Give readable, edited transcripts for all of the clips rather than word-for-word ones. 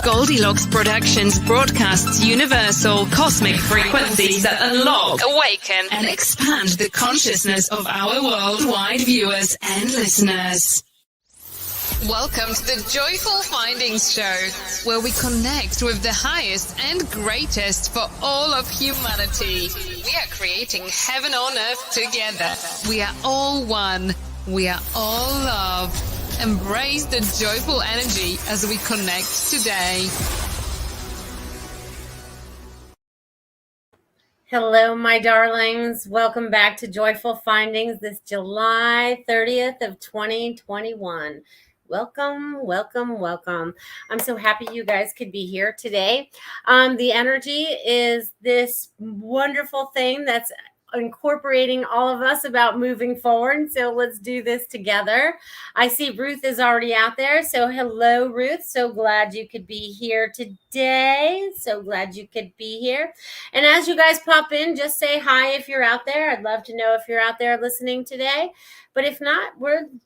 Goldylocks Productions broadcasts universal cosmic frequencies that unlock, awaken, and expand the consciousness of our worldwide viewers and listeners. Welcome to the Joyful Findings Show, where we connect with the highest and greatest for all of humanity. We are creating heaven on earth together. We are all one. We are all love. Embrace the joyful energy as we connect today. Hello, my darlings. Welcome back to Joyful Findings this July 30th of 2021. Welcome, welcome, welcome. I'm so happy you guys could be here today. The energy is this wonderful thing that's incorporating all of us about moving forward. So let's do this together. I see Ruth is already out there. So hello, Ruth. So glad you could be here today. So glad you could be here. And as you guys pop in, just say hi if you're out there. I'd love to know if you're out there listening today. But if not,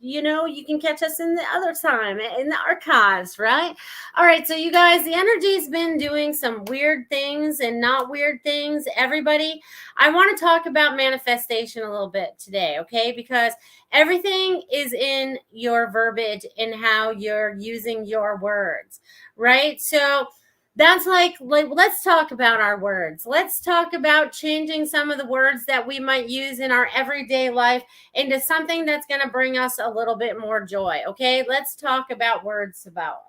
you can catch us in the other time in the archives, right? All right. So you guys, the energy's been doing some weird things and not weird things. Everybody, I want to talk about manifestation a little bit today, okay? Because everything is in your verbiage and how you're using your words, right? So that's like let's talk about our words. Let's talk about changing some of the words that we might use in our everyday life into something that's going to bring us a little bit more joy. Okay, let's talk about words.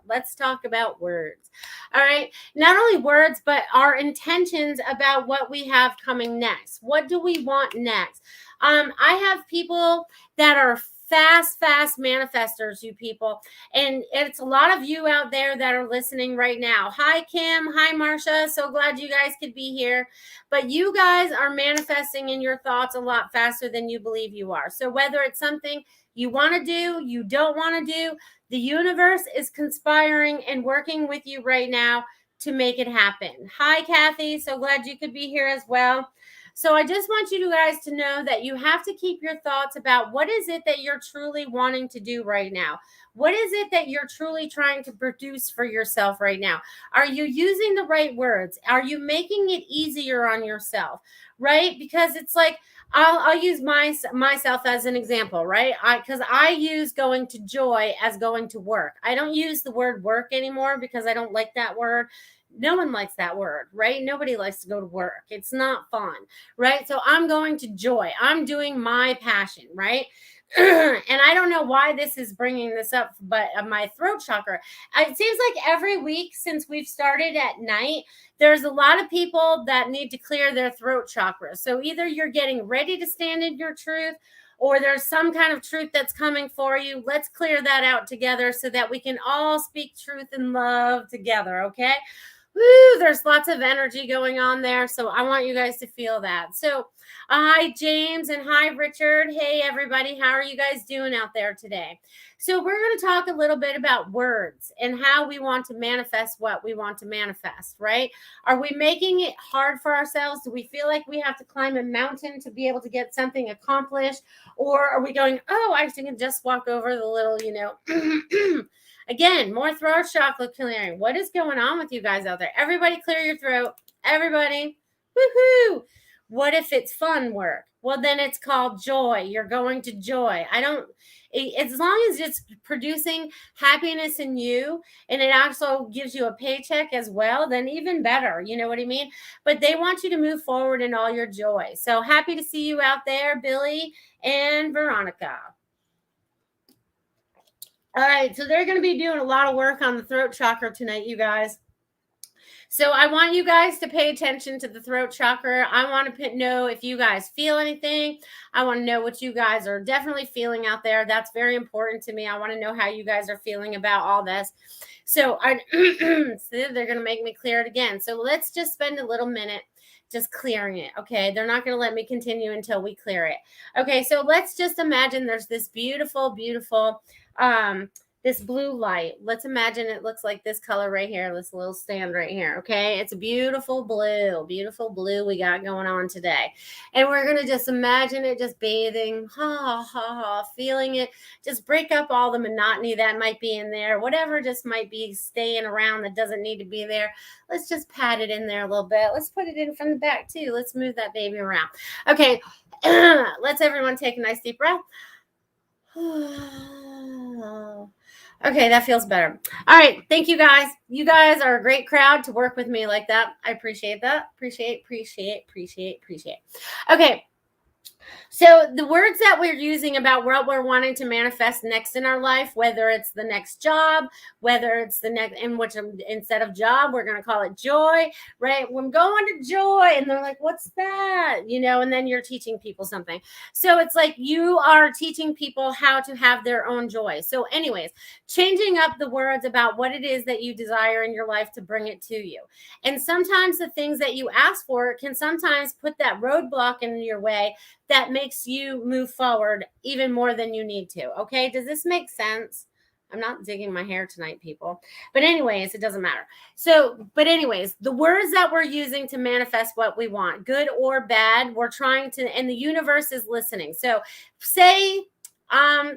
Let's talk about words. All right, not only words, but our intentions about what we have coming next. What do we want next? I have people that are fast manifestors, you people. And it's a lot of you out there that are listening right now. Hi, Kim. Hi, Marcia. So glad you guys could be here. But you guys are manifesting in your thoughts a lot faster than you believe you are. So whether it's something you want to do, you don't want to do, the universe is conspiring and working with you right now to make it happen. Hi, Kathy. So glad you could be here as well. So I just want you guys to know that you have to keep your thoughts about what is it that you're truly wanting to do right now? What is it that you're truly trying to produce for yourself right now? Are you using the right words? Are you making it easier on yourself, right? Because it's like, I'll use myself as an example, right? Because I use going to joy as going to work. I don't use the word work anymore because I don't like that word. No one likes that word, right? Nobody likes to go to work. It's not fun, right? So I'm going to joy. I'm doing my passion, right? And I don't know why this is bringing this up, but my throat chakra, it seems like every week since we've started at night, there's a lot of people that need to clear their throat chakra. So either you're getting ready to stand in your truth, or there's some kind of truth that's coming for you. Let's clear that out together so that we can all speak truth and love together, okay? Woo, there's lots of energy going on there. So I want you guys to feel that. So hi, James, and hi, Richard. Hey, everybody. How are you guys doing out there today? So we're going to talk a little bit about words and how we want to manifest what we want to manifest, right? Are we making it hard for ourselves? Do we feel like we have to climb a mountain to be able to get something accomplished? Or are we going, oh, I can just walk over the little, Again, more throat chakra clearing. What is going on with you guys out there? Everybody clear your throat. Everybody. Woohoo. What if it's fun work? Well, then it's called joy. You're going to joy. As long as it's producing happiness in you and it also gives you a paycheck as well, then even better. You know what I mean? But they want you to move forward in all your joy. So happy to see you out there, Billy and Veronica. All right, so they're going to be doing a lot of work on the throat chakra tonight, you guys. So I want you guys to pay attention to the throat chakra. I want to know if you guys feel anything. I want to know what you guys are definitely feeling out there. That's very important to me. I want to know how you guys are feeling about all this. So they're going to make me clear it again. So let's just spend a little minute just clearing it. Okay. They're not going to let me continue until we clear it. Okay. So let's just imagine there's this beautiful, beautiful, this blue light. Let's imagine it looks like this color right here, this little stand right here, okay? It's a beautiful blue we got going on today. And we're going to just imagine it just bathing, feeling it, just break up all the monotony that might be in there, whatever just might be staying around that doesn't need to be there. Let's just pat it in there a little bit. Let's put it in from the back too. Let's move that baby around. Okay, let's everyone take a nice deep breath. Okay, that feels better. All right, thank you guys. You guys are a great crowd to work with me like that. I appreciate that. Appreciate. Okay. So the words that we're using about what we're wanting to manifest next in our life, whether it's the next job, whether it's the next, in which instead of job, we're going to call it joy, right? I'm going to joy. And they're like, what's that? You know, and then you're teaching people something. So it's like you are teaching people how to have their own joy. So anyways, changing up the words about what it is that you desire in your life to bring it to you. And sometimes the things that you ask for can sometimes put that roadblock in your way that makes you move forward even more than you need to. Okay. Does this make sense? I'm not digging my hair tonight, people. But anyways, it doesn't matter. So, but anyways, the words that we're using to manifest what we want, good or bad, we're trying to, and the universe is listening. So say,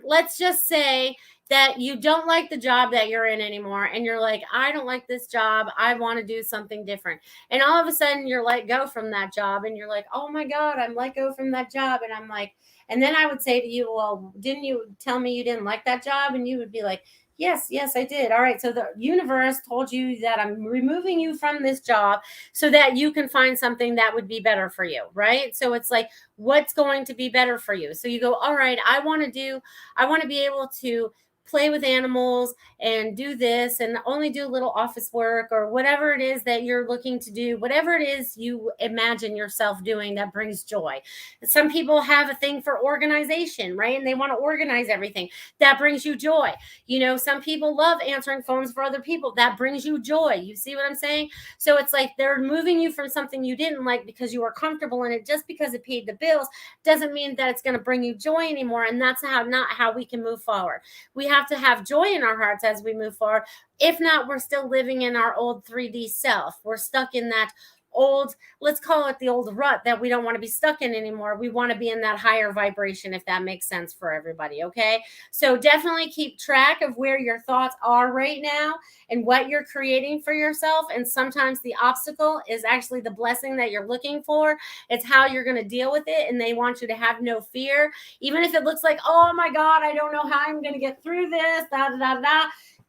let's just say that you don't like the job that you're in anymore. And you're like, I don't like this job. I want to do something different. And all of a sudden you're let go from that job. And you're like, oh my God, I'm let go from that job. And I'm like, and then I would say to you, well, didn't you tell me you didn't like that job? And you would be like, yes, I did. All right. So the universe told you that I'm removing you from this job so that you can find something that would be better for you. Right. So it's like, what's going to be better for you? So you go, all right, I want to be able to play with animals and do this and only do a little office work or whatever it is that you're looking to do, whatever it is you imagine yourself doing that brings joy. Some people have a thing for organization, right? And they want to organize everything. That brings you joy. You know, some people love answering phones for other people. That brings you joy. You see what I'm saying? So it's like they're moving you from something you didn't like because you were comfortable in it. Just because it paid the bills doesn't mean that it's going to bring you joy anymore. And that's not how we can move forward. We have to have joy in our hearts as we move forward. If not, we're still living in our old 3D self. We're stuck in that old, let's call it the old rut that we don't want to be stuck in anymore. We want to be in that higher vibration, if that makes sense for everybody. Okay. So definitely keep track of where your thoughts are right now and what you're creating for yourself. And sometimes the obstacle is actually the blessing that you're looking for. It's how you're going to deal with it. And they want you to have no fear, even if it looks like, oh my God, I don't know how I'm going to get through this.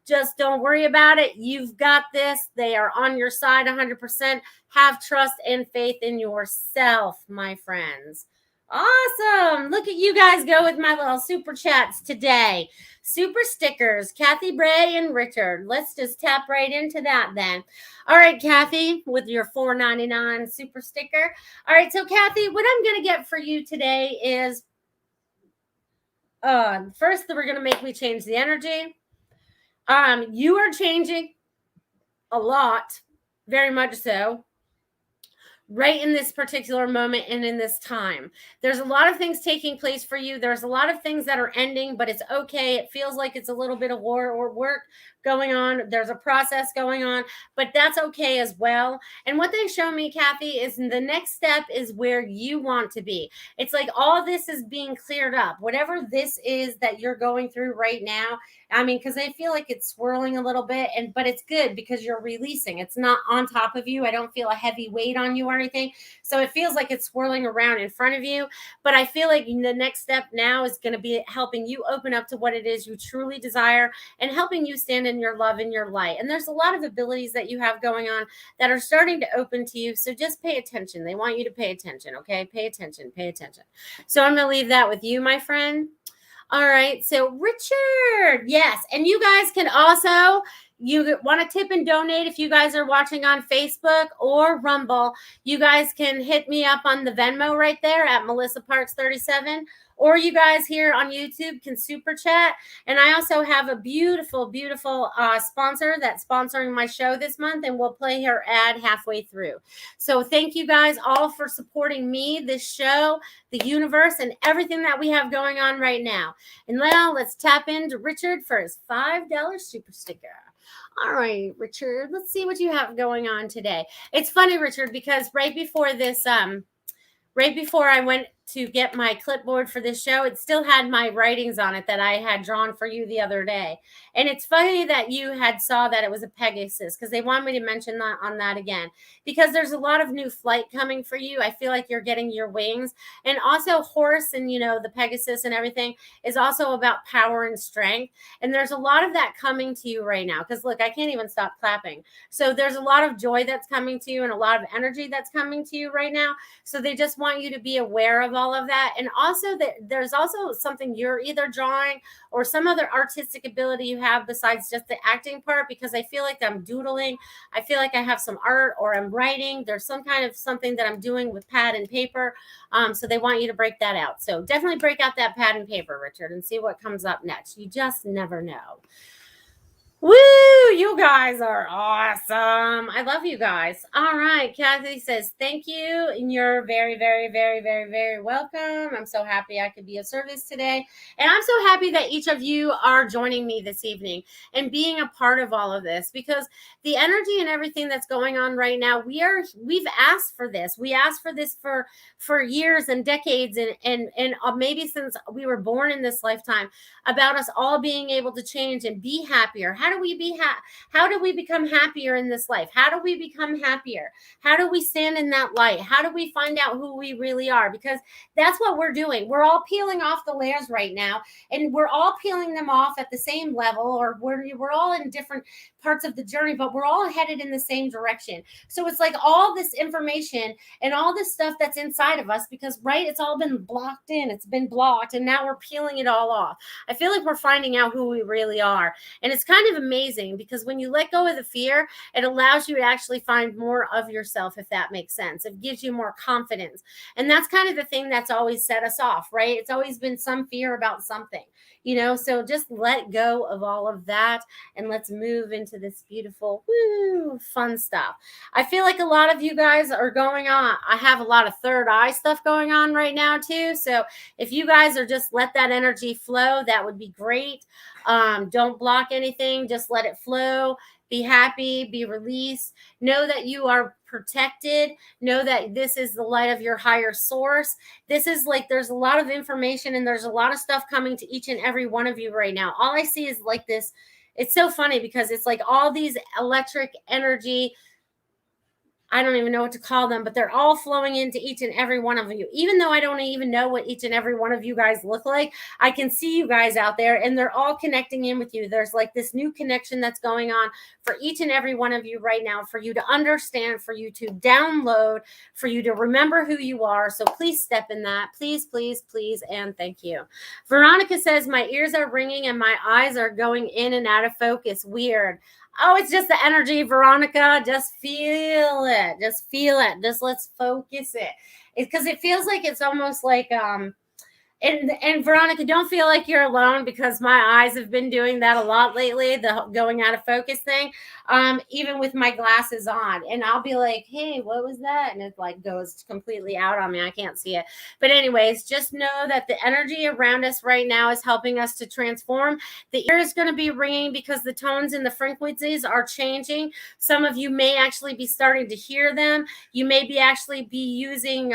Just don't worry about it. You've got this. They are on your side 100%. Have trust and faith in yourself, my friends. Awesome. Look at you guys go with my little super chats today. Super stickers, Kathy Bray and Richard. Let's just tap right into that then. All right, Kathy, with your $4.99 super sticker. All right, so Kathy, what I'm going to get for you today is first, we're going to make me change the energy. You are changing a lot, very much so, right in this particular moment and in this time. There's a lot of things taking place for you. There's a lot of things that are ending, but it's okay. It feels like it's a little bit of war or work going on. There's a process going on, but that's okay as well. And what they show me, Kathy, is the next step is where you want to be. It's like all this is being cleared up. Whatever this is that you're going through right now, I mean, because I feel like it's swirling a little bit, but it's good because you're releasing. It's not on top of you. I don't feel a heavy weight on you or anything. So it feels like it's swirling around in front of you. But I feel like the next step now is going to be helping you open up to what it is you truly desire and helping you stand in your love and your light. And there's a lot of abilities that you have going on that are starting to open to you. So just pay attention. They want you to pay attention. Okay. Pay attention. So I'm going to leave that with you, my friend. All right. So Richard, yes. And you guys can also, you want to tip and donate if you guys are watching on Facebook or Rumble, you guys can hit me up on the Venmo right there at Melissa Parks 37, or you guys here on YouTube can super chat. And I also have a beautiful, beautiful sponsor that's sponsoring my show this month, and we'll play her ad halfway through. So thank you guys all for supporting me, this show, the universe, and everything that we have going on right now. And now let's tap into Richard for his $5 super sticker. All right, Richard, let's see what you have going on today. It's funny, Richard, because right before I went to get my clipboard for this show, it still had my writings on it that I had drawn for you the other day. And it's funny that you had saw that it was a Pegasus, because they want me to mention that on that again, because there's a lot of new flight coming for you. I feel like you're getting your wings. And also horse and, the Pegasus and everything is also about power and strength. And there's a lot of that coming to you right now, because look, I can't even stop clapping. So there's a lot of joy that's coming to you and a lot of energy that's coming to you right now. So they just want you to be aware of all of that. And also that there's also something you're either drawing or some other artistic ability you have besides just the acting part, because I feel like I'm doodling. I feel like I have some art, or I'm writing. There's some kind of something that I'm doing with pad and paper. So they want you to break that out. So definitely break out that pad and paper, Richard, and see what comes up next. You just never know. Woo! You guys are awesome. I love you guys. All right. Kathy says, thank you. And you're very, very, very, very, very welcome. I'm so happy I could be of service today. And I'm so happy that each of you are joining me this evening and being a part of all of this, because the energy and everything that's going on right now, we've asked for this. We asked for this for years and decades and maybe since we were born in this lifetime, about us all being able to change and be happier. How do we become happier in this life? How do we become happier? How do we stand in that light? How do we find out who we really are? Because that's what we're doing. We're all peeling off the layers right now, and we're all peeling them off at the same level, or we're all in different parts of the journey, but we're all headed in the same direction. So it's like all this information and all this stuff that's inside of us, because it's all been blocked in, it's been blocked, and now we're peeling it all off. I feel like we're finding out who we really are. And it's kind of amazing, because when you let go of the fear, it allows you to actually find more of yourself, if that makes sense. It gives you more confidence. And that's kind of the thing that's always set us off, right? It's always been some fear about something, so just let go of all of that and let's move into this beautiful, fun stuff. I feel like a lot of you guys are going on. I have a lot of third eye stuff going on right now too. So if you guys are just let that energy flow, that would be great. Don't block anything. Just let it flow. Be happy, be released. Know that you are protected. Know that this is the light of your higher source. This is like, there's a lot of information and there's a lot of stuff coming to each and every one of you right now. All I see is like this. It's so funny because it's like all these electric energy, I don't even know what to call them, but they're all flowing into each and every one of you. Even though I don't even know what each and every one of you guys look like, I can see you guys out there and they're all connecting in with you. There's like this new connection that's going on for each and every one of you right now, for you to understand, for you to download, for you to remember who you are. So please step in that. Please, please, please, and thank you. Veronica says, my ears are ringing and my eyes are going in and out of focus. Weird. Oh, it's just the energy, Veronica. Just feel it. Just feel it. Just let's focus it. Because it feels like it's almost like and Veronica, don't feel like you're alone, because my eyes have been doing that a lot lately, the going out of focus thing, even with my glasses on. And I'll be like, hey, what was that? And it like goes completely out on me. I can't see it. But anyways, just know that the energy around us right now is helping us to transform. The ear is going to be ringing because the tones and the frequencies are changing. Some of you may actually be starting to hear them. You may be actually be using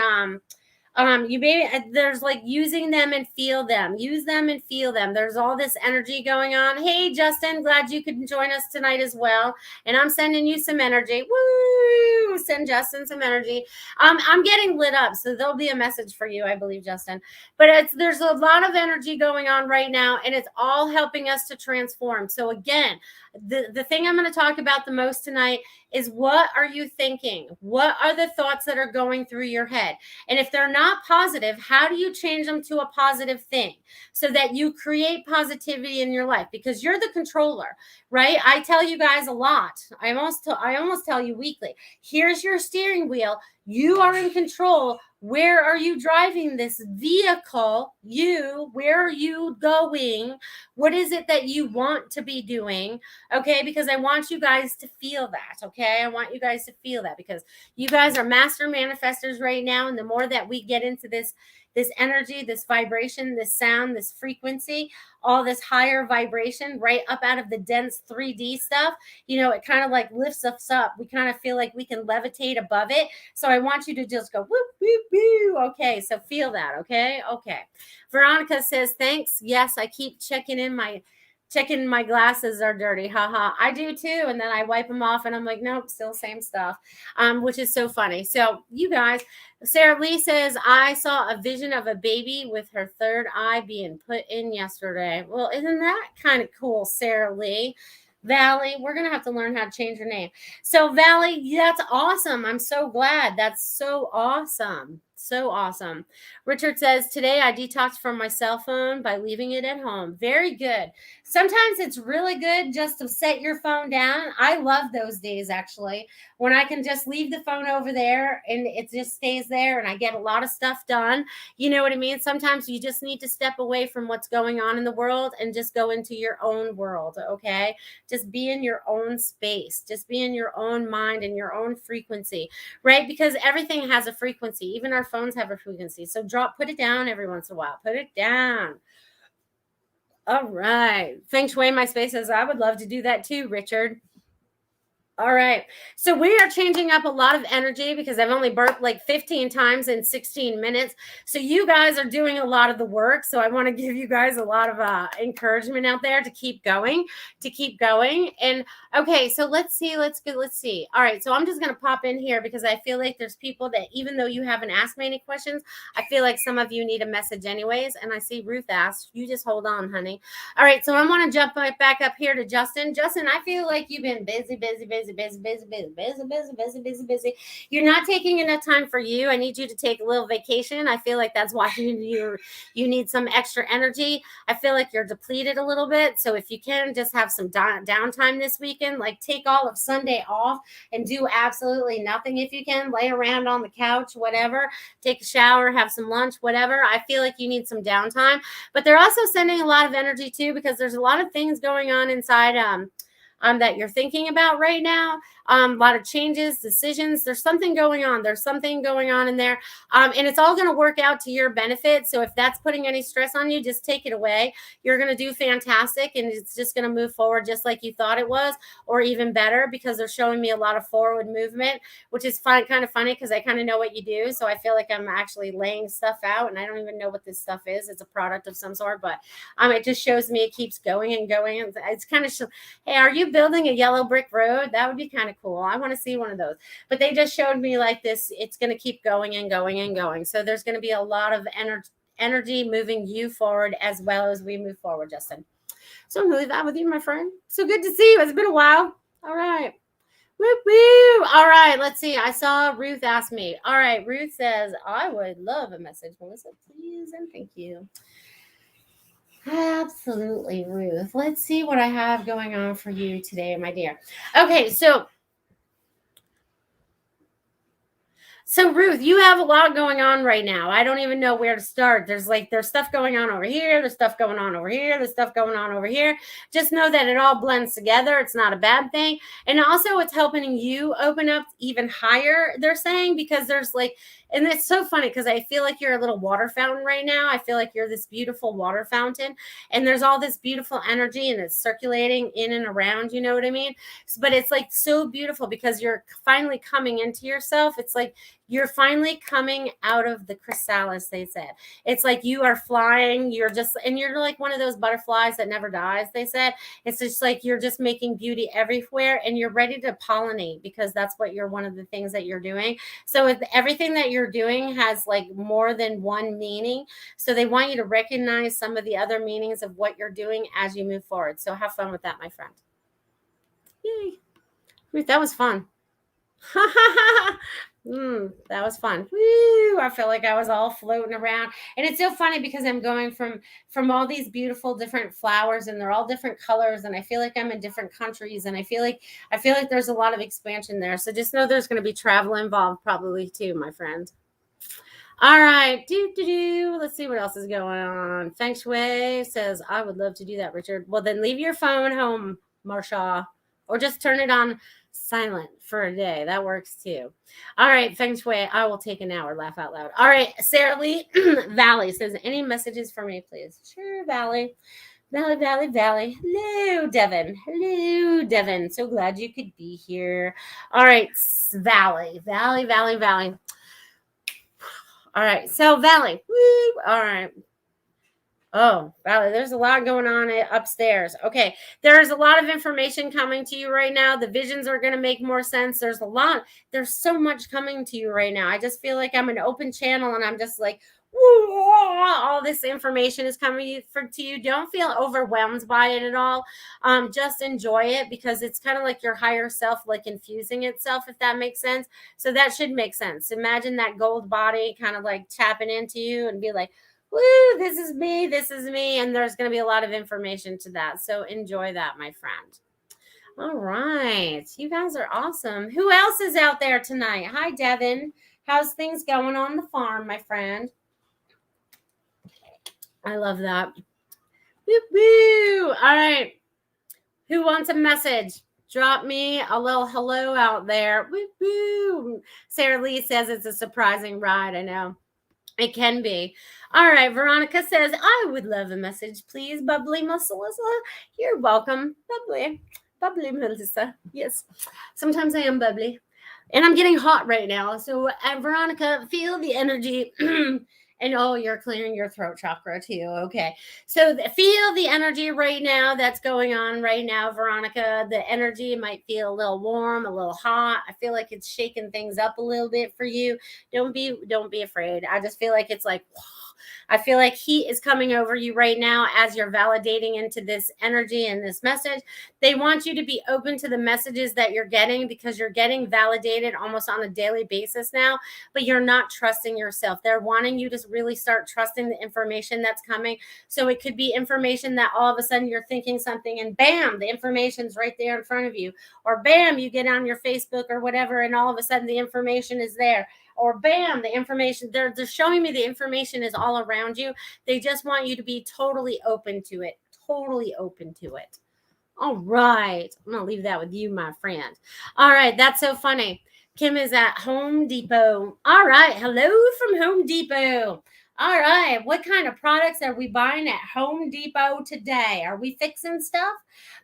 you may there's like using them and feel them. Use them and feel them. There's all this energy going on. Hey, Justin, glad you could join us tonight as well. And I'm sending you some energy. Woo! Send Justin some energy. I'm getting lit up, so there'll be a message for you, I believe, Justin. But there's a lot of energy going on right now, and it's all helping us to transform. So again, the thing I'm going to talk about the most tonight is, what are you thinking? What are the thoughts that are going through your head? And if they're not positive, how do you change them to a positive thing so that you create positivity in your life? Because you're the controller, right? I tell you guys a lot. I almost tell you weekly, here's your steering wheel. You are in control. Where are you driving this vehicle? Where are you going? What is it that you want to be doing? Okay, because I want you guys to feel that. Okay, I want you guys to feel that because you guys are master manifestors right now. And the more that we get into this energy, this vibration, this sound, this frequency, all this higher vibration right up out of the dense 3D stuff, it kind of like lifts us up. We kind of feel like we can levitate above it. So I want you to just go whoop, whoop, whoop. Okay, so feel that. Okay. Veronica says, thanks. Yes, I keep checking my glasses are dirty. Haha. I do too. And then I wipe them off and I'm like, nope, still same stuff. Which is so funny. So you guys, Sarah Lee says, I saw a vision of a baby with her third eye being put in yesterday. Well, isn't that kind of cool, Sarah Lee? Valley, we're going to have to learn how to change your name. So Valley, that's awesome. I'm so glad. That's so awesome. So awesome. Richard says, today I detoxed from my cell phone by leaving it at home. Very good. Sometimes it's really good just to set your phone down. I love those days, actually, when I can just leave the phone over there and it just stays there and I get a lot of stuff done. You know what I mean? Sometimes you just need to step away from what's going on in the world and just go into your own world, okay? Just be in your own space. Just be in your own mind and your own frequency, right? Because everything has a frequency. Even our phones have a frequency. So put it down every once in a while. Put it down. All right. Feng Shui My Space says, I would love to do that too, Richard. All right. So we are changing up a lot of energy because I've only burped like 15 times in 16 minutes. So you guys are doing a lot of the work. So I want to give you guys a lot of encouragement out there to keep going, And okay, so let's see. All right. So I'm just going to pop in here because I feel like there's people that even though you haven't asked me any questions, I feel like some of you need a message anyways. And I see Ruth asked, you just hold on, honey. All right. So I want to jump back up here to Justin. Justin, I feel like you've been busy. You're not taking enough time for you. I need you to take a little vacation. I feel like that's why you need some extra energy. I feel like you're depleted a little bit. So if you can just have some downtime this weekend, like take all of Sunday off and do absolutely nothing if you can. Lay around on the couch, whatever. Take a shower, have some lunch, whatever. I feel like you need some downtime. But they're also sending a lot of energy too because there's a lot of things going on inside that you're thinking about right now. A lot of changes, decisions. There's something going on. In there. And it's all going to work out to your benefit. So if that's putting any stress on you, just take it away. You're going to do fantastic. And it's just going to move forward just like you thought it was, or even better, because they're showing me a lot of forward movement, which is kind of funny because I kind of know what you do. So I feel like I'm actually laying stuff out and I don't even know what this stuff is. It's a product of some sort, but it just shows me it keeps going and going. It's kind of, hey, are you building a yellow brick road? That would be kind of cool. I want to see one of those. But they just showed me like this. It's going to keep going and going and going. So there's going to be a lot of energy moving you forward as well as we move forward, Justin. So I'm going to leave that with you, my friend. So good to see you. It's been a while. All right. Woo woo. All right. Let's see. I saw Ruth ask me. All right. Ruth says, I would love a message, Melissa, please. And thank you. Absolutely, Ruth. Let's see what I have going on for you today, my dear. Okay, so Ruth, you have a lot going on right now. I don't even know where to start. There's stuff going on over here. There's stuff going on over here. There's stuff going on over here. Just know that it all blends together. It's not a bad thing. And also it's helping you open up even higher, they're saying, because there's and it's so funny because I feel like you're a little water fountain right now. I feel like you're this beautiful water fountain and there's all this beautiful energy and it's circulating in and around, you know what I mean? But it's so beautiful because you're finally coming into yourself. It's like you're finally coming out of the chrysalis, they said. It's like you are flying. You're like one of those butterflies that never dies, they said. It's just like you're just making beauty everywhere and you're ready to pollinate because that's what one of the things that you're doing. So everything that you're doing has more than one meaning. So they want you to recognize some of the other meanings of what you're doing as you move forward. So have fun with that, my friend. Yay. Ruth, that was fun. That was fun. Woo! I feel like I was all floating around. And it's so funny because I'm going from all these beautiful different flowers and they're all different colors and I feel like I'm in different countries and I feel like there's a lot of expansion there. So just know there's going to be travel involved probably too, my friend. All right. Let's see what else is going on. Feng Shui says, I would love to do that, Richard. Well, then leave your phone home, Marsha, or just turn it on silent for a day. That works too. All right. Feng Shui, I will take an hour. Laugh out loud. All right. Sarah Lee Valley says, any messages for me, please? Sure, Valley. Valley. Hello, Devin. Hello, Devin. So glad you could be here. All right. Valley. All right. So Valley. Woo. All right. Oh, Valley, there's a lot going on upstairs. Okay. There's a lot of information coming to you right now. The visions are going to make more sense. There's so much coming to you right now. I just feel like I'm an open channel and I'm just like, woo, all this information is coming to you. Don't feel overwhelmed by it at all. Just enjoy it because it's kind of like your higher self, like infusing itself, if that makes sense. So that should make sense. Imagine that gold body kind of like tapping into you and be like, woo, this is me. And there's going to be a lot of information to that. So enjoy that, my friend. All right. You guys are awesome. Who else is out there tonight? Hi, Devin. How's things going on the farm, my friend? I love that. Woo, woo. All right. Who wants a message? Drop me a little hello out there. Woo, woo. Sarah Lee says it's a surprising ride. I know. It can be. All right. Veronica says, I would love a message, please. Bubbly Melissa. You're welcome. Bubbly Melissa. Yes. Sometimes I am bubbly. And I'm getting hot right now. So, Veronica, feel the energy. And oh, you're clearing your throat chakra too. Okay. So feel the energy right now that's going on right now, Veronica. The energy might feel a little warm, a little hot. I feel like it's shaking things up a little bit for you. Don't be afraid. I just feel like it's like, I feel like heat is coming over you right now as you're validating into this energy and this message. They want you to be open to the messages that you're getting because you're getting validated almost on a daily basis now, but you're not trusting yourself. They're wanting you to really start trusting the information that's coming. So it could be information that all of a sudden you're thinking something and bam, the information's right there in front of you. Or bam, you get on your Facebook or whatever and all of a sudden the information is there. Or bam, the information, they're showing me the information is all around you. They just want you to be totally open to it. Totally open to it. All right. I'm going to leave that with you, my friend. All right. That's so funny. Kim is at Home Depot. All right. Hello from Home Depot. All right. What kind of products are we buying at Home Depot today? Are we fixing stuff?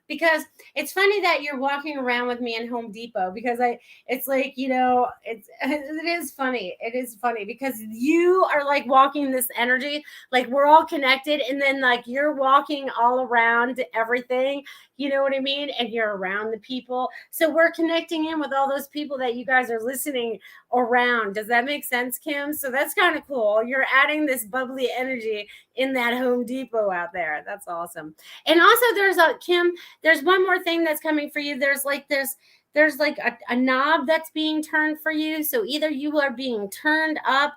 Because it's funny that you're walking around with me in Home Depot because it's like, it is funny. It is funny because you are like walking this energy, like we're all connected. And then like you're walking all around everything, you know what I mean? And you're around the people. So we're connecting in with all those people that you guys are listening around. Does that make sense, Kim? So that's kind of cool. You're adding this bubbly energy in that Home Depot out there. That's awesome. And also there's one more thing that's coming for you. There's like a knob that's being turned for you. So either you are being turned up,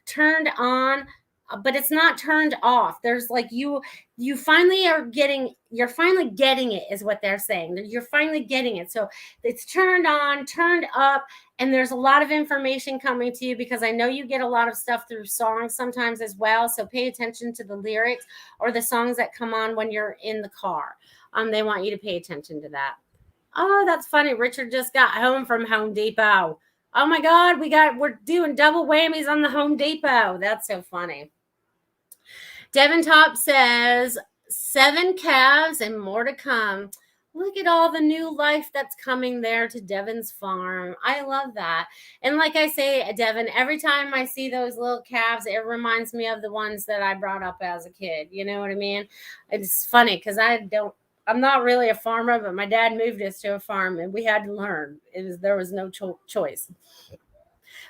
turned on, but it's not turned off. There's like you're finally getting it is what they're saying. You're finally getting it. So it's turned on, turned up, and there's a lot of information coming to you because I know you get a lot of stuff through songs sometimes as well. So pay attention to the lyrics or the songs that come on when you're in the car. They want you to pay attention to that. Oh, that's funny. Richard just got home from Home Depot. Oh my God, we're doing double whammies on the Home Depot. That's so funny. Devin Top says 7 calves and more to come. Look at all the new life that's coming there to Devin's farm. I love that. And like I say, Devin, every time I see those little calves, it reminds me of the ones that I brought up as a kid. You know what I mean? It's funny because I'm not really a farmer, but my dad moved us to a farm and we had to learn. There was no choice.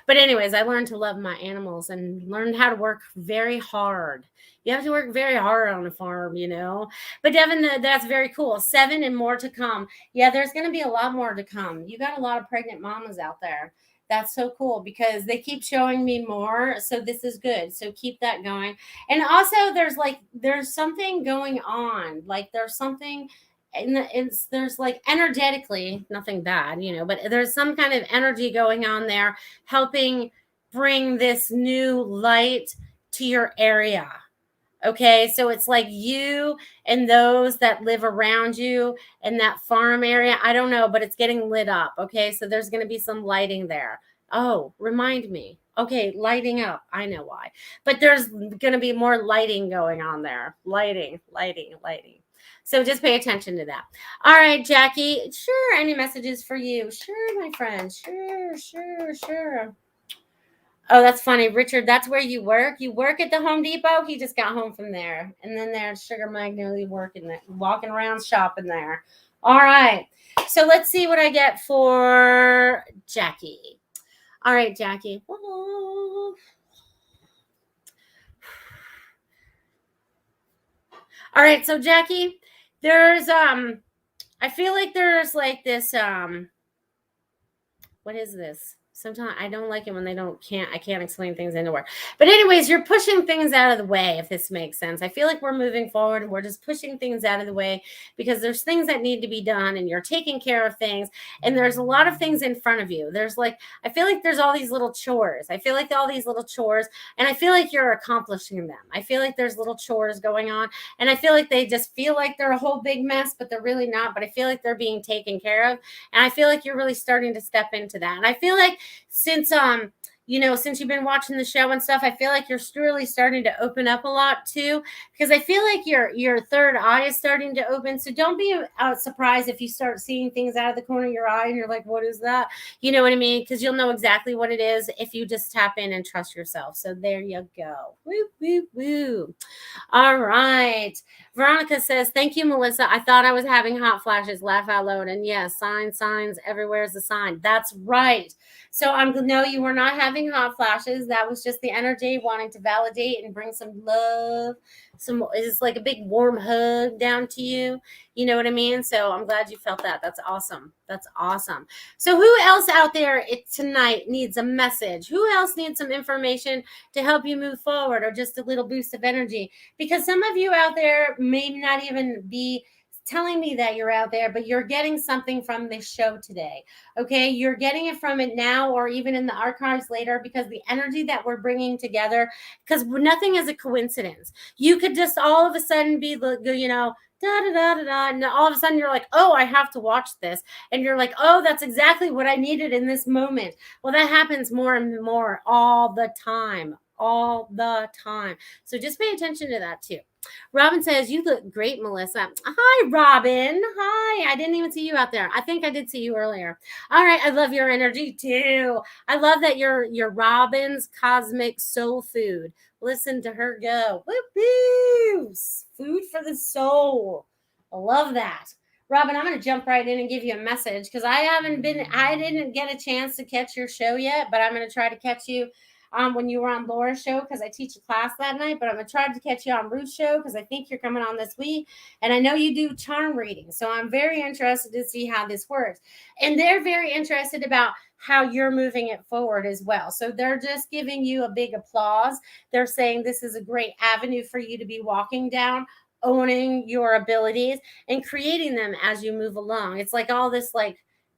But anyways, I learned to love my animals and learned how to work very hard. You have to work very hard on a farm, you know. But Devin, that's very cool. 7 and more to come. Yeah, there's going to be a lot more to come. You got a lot of pregnant mamas out there. That's so cool because they keep showing me more. So this is good. So keep that going. And also there's something going on. Like there's something there's like energetically nothing bad, you know, but there's some kind of energy going on there helping bring this new light to your area. Okay, so it's like you and those that live around you in that farm area. I don't know, but it's getting lit up. Okay, so there's going to be some lighting there. Oh, remind me. Okay, lighting up. I know why. But there's going to be more lighting going on there. Lighting. So just pay attention to that. All right, Jackie. Sure, any messages for you? Sure, my friend. Sure. Oh, that's funny. Richard, that's where you work? You work at the Home Depot? He just got home from there. And then there's Sugar Magnolia walking around shopping there. All right. So let's see what I get for Jackie. All right, Jackie. All right. So Jackie, there's, I feel like there's like this, what is this? Sometimes I don't like it when I can't explain things into words. But anyways, you're pushing things out of the way, if this makes sense. I feel like we're moving forward and we're just pushing things out of the way because there's things that need to be done and you're taking care of things. And there's a lot of things in front of you. I feel like there's all these little chores. And I feel like you're accomplishing them. I feel like there's little chores going on. And I feel like they just feel like they're a whole big mess, but they're really not. But I feel like they're being taken care of. And I feel like you're really starting to step into that. And I feel like since you've been watching the show and stuff, I feel like you're really starting to open up a lot too, because I feel like your third eye is starting to open. So don't be surprised if you start seeing things out of the corner of your eye and you're like, what is that? You know what I mean? Because you'll know exactly what it is if you just tap in and trust yourself. So there you go. Woo. All right. Veronica says, thank you, Melissa. I thought I was having hot flashes. Laugh out loud. And yes, signs, everywhere is a sign. That's right. So no, you were not having hot flashes. That was just the energy wanting to validate and bring some love. It's like a big warm hug down to you. You know what I mean? So I'm glad you felt that. That's awesome. So who else out there tonight needs a message? Who else needs some information to help you move forward or just a little boost of energy? Because some of you out there may not even be telling me that you're out there, but you're getting something from this show today. Okay. You're getting it from it now or even in the archives later, because the energy that we're bringing together, because nothing is a coincidence. You could just all of a sudden be, and all of a sudden you're like, oh, I have to watch this. And you're like, oh, that's exactly what I needed in this moment. Well, that happens more and more all the time. So just pay attention to that too. Robin says, you look great, Melissa. Hi, Robin. Hi. I didn't even see you out there. I think I did see you earlier. All right. I love your energy too. I love that you're Robin's cosmic soul food. Listen to her go. Woo-hoo! Food for the soul. I love that. Robin, I'm going to jump right in and give you a message because I didn't get a chance to catch your show yet, but I'm going to try to catch you when you were on Laura's show, because I teach a class that night, but I'm going to try to catch you on Ruth's show because I think you're coming on this week. And I know you do charm readings. So I'm very interested to see how this works. And they're very interested about how you're moving it forward as well. So they're just giving you a big applause. They're saying this is a great avenue for you to be walking down, owning your abilities and creating them as you move along. It's like all this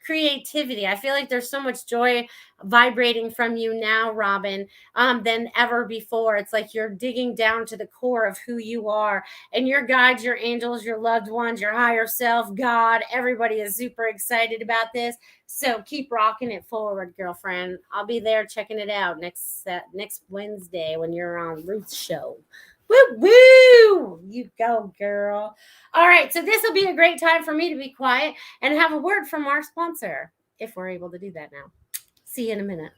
creativity. I feel like there's so much joy vibrating from you now, Robin, than ever before. It's like you're digging down to the core of who you are, and your guides, your angels, your loved ones, your higher self, God, everybody is super excited about this. So keep rocking it forward, girlfriend. I'll be there checking it out next Wednesday when you're on Ruth's show. Woo! You go, girl. All right, so this will be a great time for me to be quiet and have a word from our sponsor, if we're able to do that now. See you in a minute.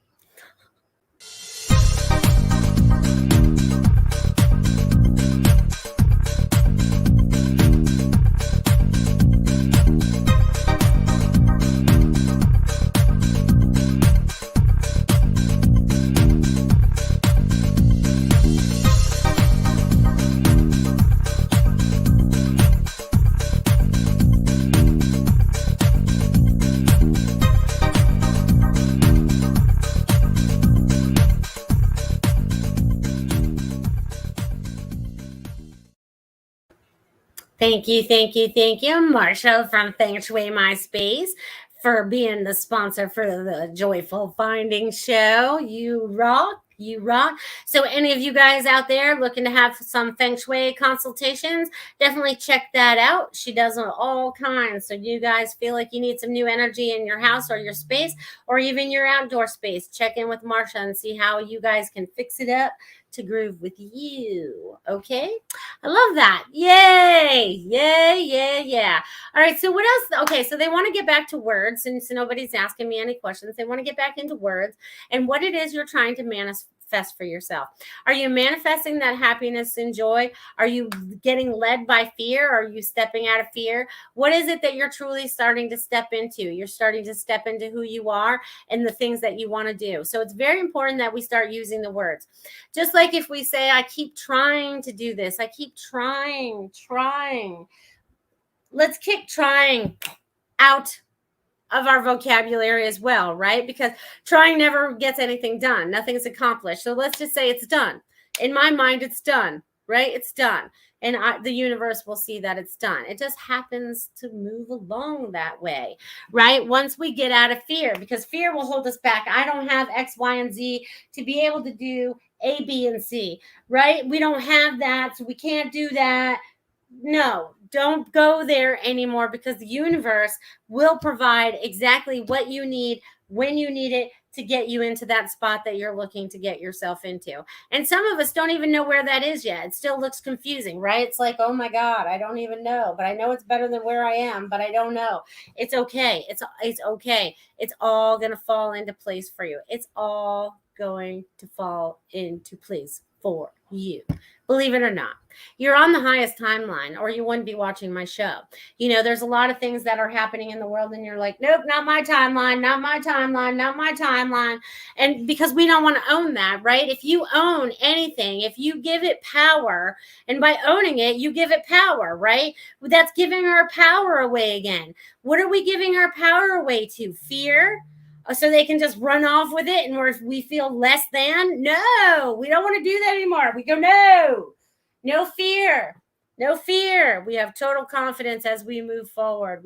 Thank you, Marsha from Feng Shui My Space, for being the sponsor for the Joyful Findings show. You rock. You rock. So any of you guys out there looking to have some Feng Shui consultations, definitely check that out. She does all kinds. So you guys feel like you need some new energy in your house or your space or even your outdoor space, check in with Marsha and see how you guys can fix it up to groove with you. Okay? I love that. Yay. Yeah. All right. So what else? Okay. So they want to get back to words, and so nobody's asking me any questions. They want to get back into words and what it is you're trying to manifest for yourself. Are you manifesting that happiness and joy? Are you getting led by fear? Are you stepping out of fear? What is it that you're truly starting to step into? You're starting to step into who you are and the things that you want to do. So it's very important that we start using the words. Just like if we say, I keep trying to do this. I keep trying. Let's kick trying out of our vocabulary as well, right? Because trying never gets anything done. Nothing's accomplished. So let's just say it's done. In my mind, it's done, right? It's done. And the universe will see that it's done. It just happens to move along that way, right? Once we get out of fear, because fear will hold us back. I don't have X, Y, and Z to be able to do A, B, and C, right? We don't have that, so we can't do that. No, don't go there anymore, because the universe will provide exactly what you need when you need it to get you into that spot that you're looking to get yourself into. And some of us don't even know where that is yet. It still looks confusing, right? It's like, oh my God, I don't even know, but I know it's better than where I am, but I don't know. It's okay. It's okay. It's all going to fall into place for you. It's all going to fall into place for you. Believe it or not, you're on the highest timeline, or you wouldn't be watching my show. You know, there's a lot of things that are happening in the world, and you're like, nope, not my timeline, not my timeline, not my timeline. And because we don't want to own that, right? If you own anything, if you give it power, and by owning it, you give it power, right? That's giving our power away again. What are we giving our power away to? Fear? So they can just run off with it, and we feel less than? No, we don't want to do that anymore. We go, no fear. No fear. We have total confidence as we move forward.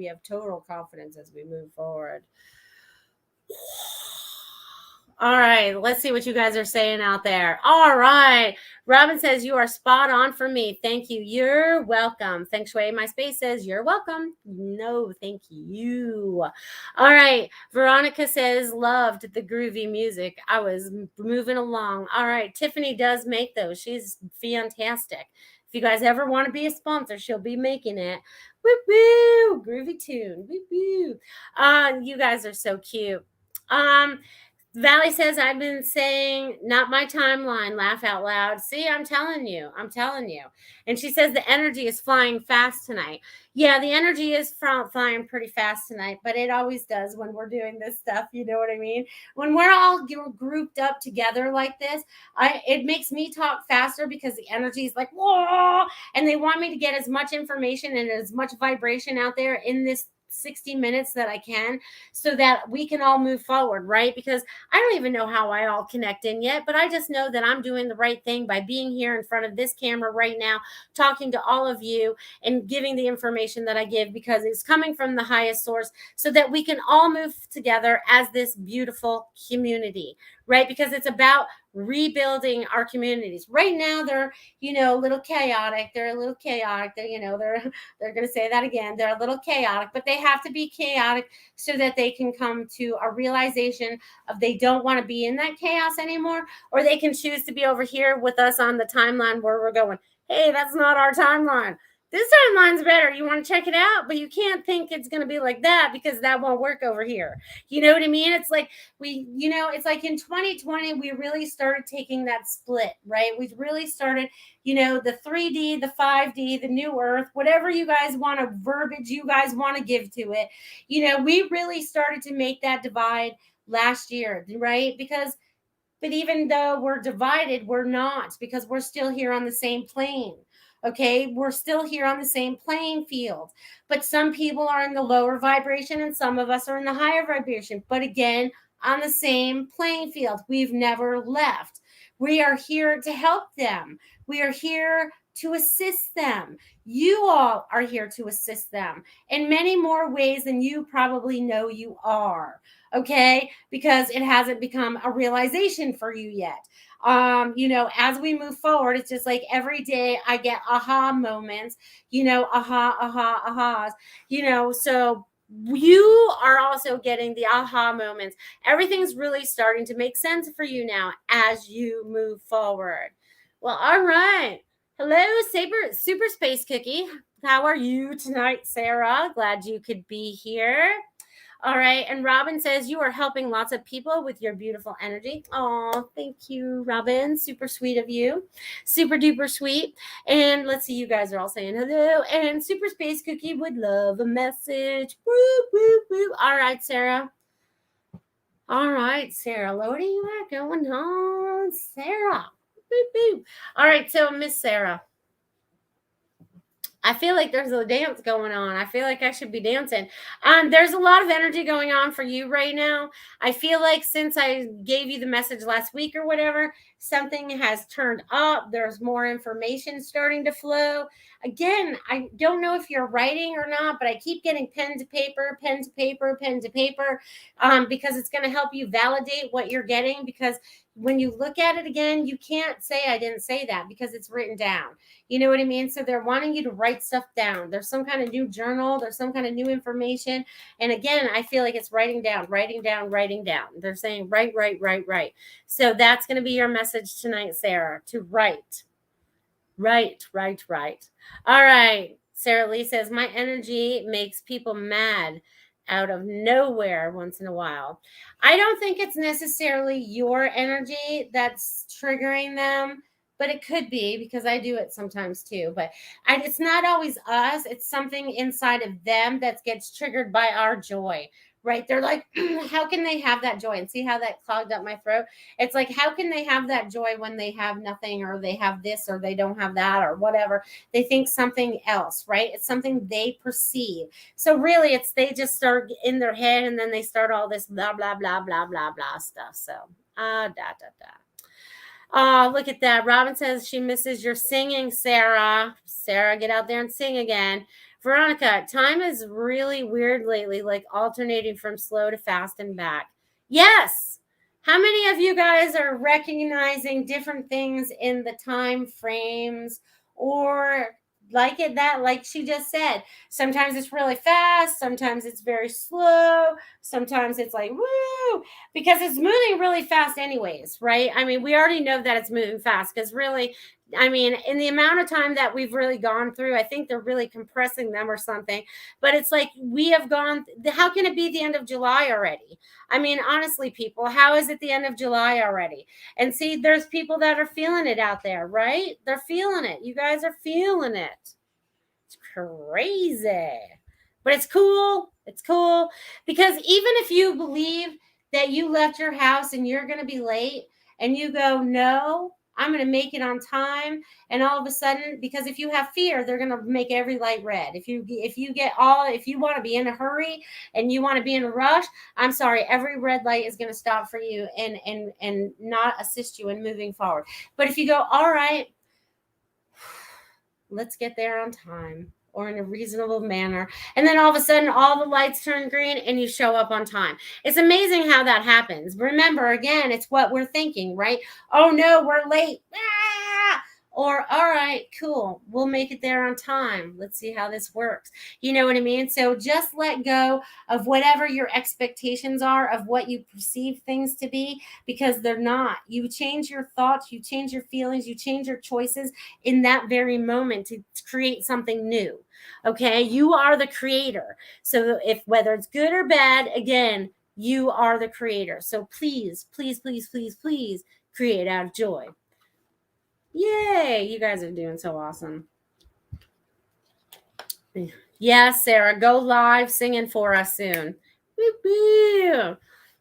All right, let's see what you guys are saying out there. All right. Robin says, you are spot on for me. Thank you. You're welcome. Feng Shui My Space says, you're welcome. No, thank you. All right. Veronica says, loved the groovy music. I was moving along. All right. Tiffany does make those. She's fantastic. If you guys ever want to be a sponsor, she'll be making it. Woo woo. Groovy tune. Woo woo. You guys are so cute. Valley says, I've been saying, not my timeline, laugh out loud. See, I'm telling you. And she says the energy is flying fast tonight. Yeah, the energy is flying pretty fast tonight, but it always does when we're doing this stuff. You know what I mean? When we're all grouped up together like this, it makes me talk faster, because the energy is like, whoa, and they want me to get as much information and as much vibration out there in this 60 minutes that I can, so that we can all move forward, right? Because I don't even know how I all connect in yet, but I just know that I'm doing the right thing by being here in front of this camera right now, talking to all of you and giving the information that I give, because it's coming from the highest source, so that we can all move together as this beautiful community, right? Because it's about rebuilding our communities. Right now, they're, a little chaotic. They're a little chaotic. They're going to say that again. They're a little chaotic, but they have to be chaotic so that they can come to a realization of they don't want to be in that chaos anymore, or they can choose to be over here with us on the timeline where we're going, hey, that's not our timeline. This timeline's better. You want to check it out, but you can't think it's going to be like that, because that won't work over here. You know what I mean? It's like it's like in 2020, we really started taking that split, right? We really started, the 3D, the 5D, the new earth, whatever you guys want to verbiage you guys want to give to it. We really started to make that divide last year, right? But even though we're divided, we're not, because we're still here on the same plane. Okay, we're still here on the same playing field, but some people are in the lower vibration and some of us are in the higher vibration. But again, on the same playing field, we've never left. We are here to help them. We are here to assist them. You all are here to assist them in many more ways than you probably know you are. Okay, because it hasn't become a realization for you yet. As we move forward, it's just like every day I get aha moments, ahas, so you are also getting the aha moments. Everything's really starting to make sense for you now as you move forward. Well, all right. Hello, Super Space Cookie. How are you tonight, Sarah? Glad you could be here. All right. And Robin says you are helping lots of people with your beautiful energy. Oh, thank you, Robin. Super sweet of you. Super duper sweet. And let's see, you guys are all saying hello. And Super Space Cookie would love a message. Woo, woo, woo. All right, Sarah. All right, Sarah. What do you got going on, Sarah? Woo, woo. All right. So, Miss Sarah, I feel like there's a dance going on. I feel like I should be dancing. There's a lot of energy going on for you right now. I feel like since I gave you the message last week or whatever, something has turned up. There's more information starting to flow. Again, I don't know if you're writing or not, but I keep getting pen to paper, because it's going to help you validate what you're getting. Because when you look at it again, you can't say I didn't say that because it's written down. You know what I mean? So they're wanting you to write stuff down. There's some kind of new journal. There's some kind of new information. And again, I feel like it's writing down. They're saying write. So that's going to be your message tonight, Sarah, to write. Right. All right. Sarah Lee says, my energy makes people mad out of nowhere once in a while. I don't think it's necessarily your energy that's triggering them, but it could be because I do it sometimes too. But it's not always us. It's something inside of them that gets triggered by our joy, right? They're like, how can they have that joy? And see how that clogged up my throat? It's like, how can they have that joy when they have nothing, or they have this, or they don't have that, or whatever? They think something else, right? It's something they perceive. So really, they just start in their head, and then they start all this blah, blah, blah, blah, blah, blah stuff. So, Oh, look at that. Robin says she misses your singing, Sarah. Sarah, get out there and sing again. Veronica, time is really weird lately, like alternating from slow to fast and back. Yes. How many of you guys are recognizing different things in the time frames, or like she just said, sometimes it's really fast, sometimes it's very slow, sometimes it's like woo, because it's moving really fast anyways, right? I mean, we already know that it's moving fast because really, I mean, in the amount of time that we've really gone through, I think they're really compressing them or something. But it's like we have gone, how can it be the end of July already? I mean, honestly, people, how is it the end of July already? And see, there's people that are feeling it out there, right? They're feeling it. You guys are feeling it. It's crazy. But it's cool. It's cool. Because even if you believe that you left your house and you're going to be late, and you go, no, I'm going to make it on time. And all of a sudden, because if you have fear, they're going to make every light red. If you want to be in a hurry and you want to be in a rush, I'm sorry, every red light is going to stop for you and not assist you in moving forward. But if you go, all right, let's get there on time, or in a reasonable manner, and then all of a sudden all the lights turn green and you show up on time. It's amazing how that happens. Remember, again, it's what we're thinking, right? Oh no, we're late. Or, all right, cool, we'll make it there on time. Let's see how this works. You know what I mean? So just let go of whatever your expectations are of what you perceive things to be, because they're not. You change your thoughts, you change your feelings, you change your choices in that very moment to create something new. Okay? You are the creator. So if whether it's good or bad, again, you are the creator. So please, please, please, please, please create out of joy. Yay, you guys are doing so awesome. Yeah, Sarah, go live singing for us soon. Woo-hoo.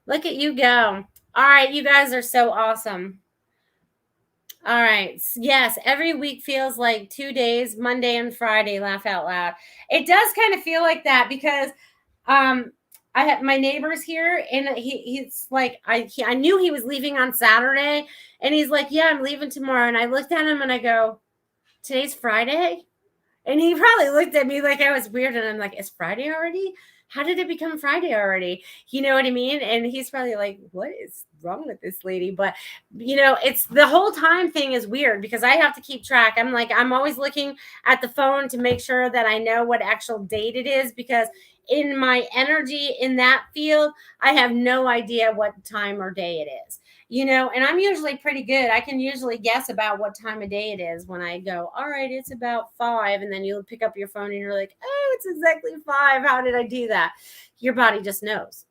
Look at you go. All right, you guys are so awesome. All right. Yes, every week feels like 2 days, Monday and Friday, laugh out loud. It does kind of feel like that because I have my neighbors here, and he's like, I knew he was leaving on Saturday, and he's like, yeah, I'm leaving tomorrow. And I looked at him and I go, today's Friday? And he probably looked at me like I was weird. And I'm like, it's Friday already? How did it become Friday already? You know what I mean? And he's probably like, what is wrong with this lady? But, it's the whole time thing is weird because I have to keep track. I'm always looking at the phone to make sure that I know what actual date it is, because in my energy in that field, I have no idea what time or day it is. And I'm usually pretty good. I can usually guess about what time of day it is when I go, all right, it's about 5. And then you'll pick up your phone and you're like, oh, it's exactly 5. How did I do that? Your body just knows.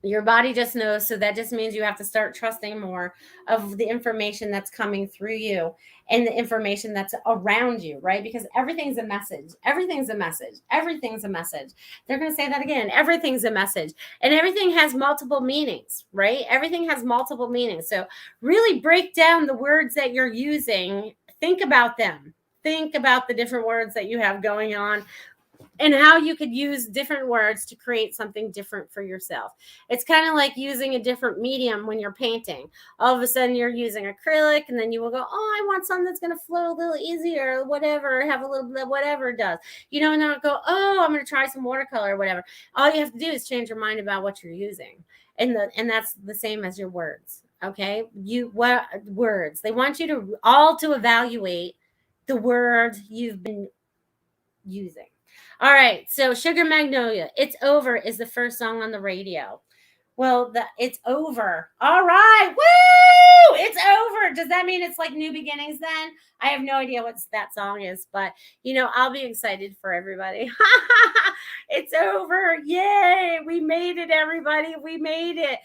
Your body just knows. So that just means you have to start trusting more of the information that's coming through you and the information that's around you, right? Because everything's a message. Everything's a message. Everything's a message. They're going to say that again. Everything's a message. And everything has multiple meanings, right? Everything has multiple meanings. So really break down the words that you're using. Think about them. Think about the different words that you have going on, and how you could use different words to create something different for yourself. It's kind of like using a different medium when you're painting. All of a sudden you're using acrylic, and then you will go, oh, I want something that's going to flow a little easier, or whatever, have a little bit, whatever it does. And then I'll go, oh, I'm going to try some watercolor or whatever. All you have to do is change your mind about what you're using. And that's the same as your words. Okay. What words? They want you to evaluate the word you've been using. All right, so Sugar Magnolia, It's Over is the first song on the radio. Well, It's Over. All right, woo! It's over. Does that mean it's like new beginnings then? I have no idea what that song is, but, I'll be excited for everybody. It's over. Yay, we made it, everybody. We made it.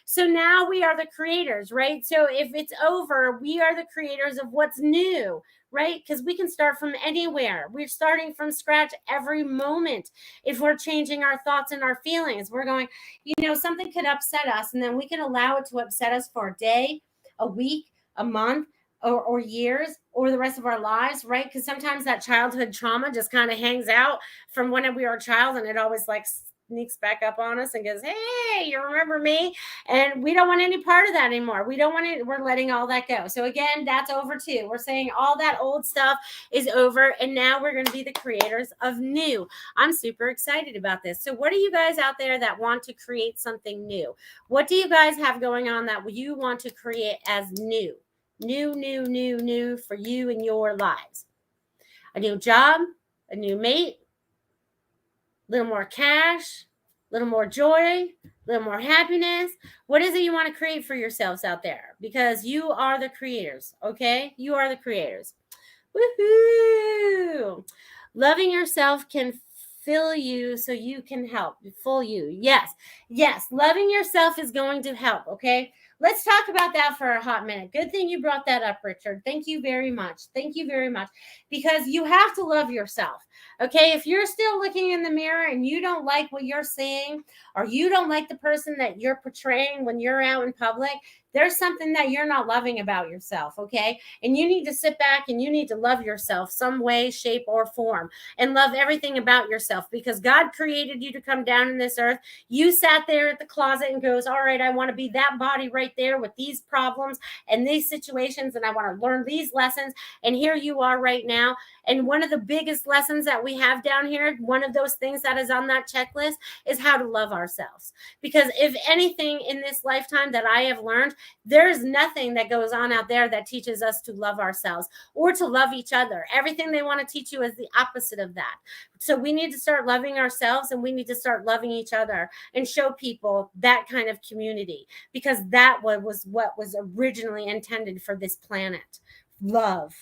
So now we are the creators, right? So if it's over, we are the creators of what's new, right? Because we can start from anywhere. We're starting from scratch every moment. If we're changing our thoughts and our feelings, we're going, something could upset us, and then we can allow it to upset us for a day, a week, a month, or years, or the rest of our lives, right? Because sometimes that childhood trauma just kind of hangs out from when we were a child, and it always sneaks back up on us and goes, hey, you remember me? And we don't want any part of that anymore. We don't want it. We're letting all that go. So again, that's over too. We're saying all that old stuff is over, and now we're going to be the creators of new. I'm super excited about this. So what are you guys out there that want to create something new? What do you guys have going on that you want to create as new? New for you and your lives? A new job, a new mate, a little more cash, a little more joy, a little more happiness. What is it you want to create for yourselves out there? Because you are the creators, okay? You are the creators. Woohoo! Loving yourself can fill you so you can help. Full you. Yes. Loving yourself is going to help, okay? Let's talk about that for a hot minute. Good thing you brought that up, Richard. Thank you very much. Thank you very much. Because you have to love yourself. Okay, if you're still looking in the mirror and you don't like what you're seeing, or you don't like the person that you're portraying when you're out in public, there's something that you're not loving about yourself, okay? And you need to sit back and you need to love yourself some way, shape, or form, and love everything about yourself, because God created you to come down in this earth. You sat there at the closet and goes, all right, I want to be that body right there with these problems and these situations, and I want to learn these lessons. And here you are right now. And one of the biggest lessons that we have down here, one of those things that is on that checklist, is how to love ourselves. Because if anything in this lifetime that I have learned, there's nothing that goes on out there that teaches us to love ourselves or to love each other. Everything they want to teach you is the opposite of that. So we need to start loving ourselves, and we need to start loving each other and show people that kind of community, because that was what was originally intended for this planet. Love.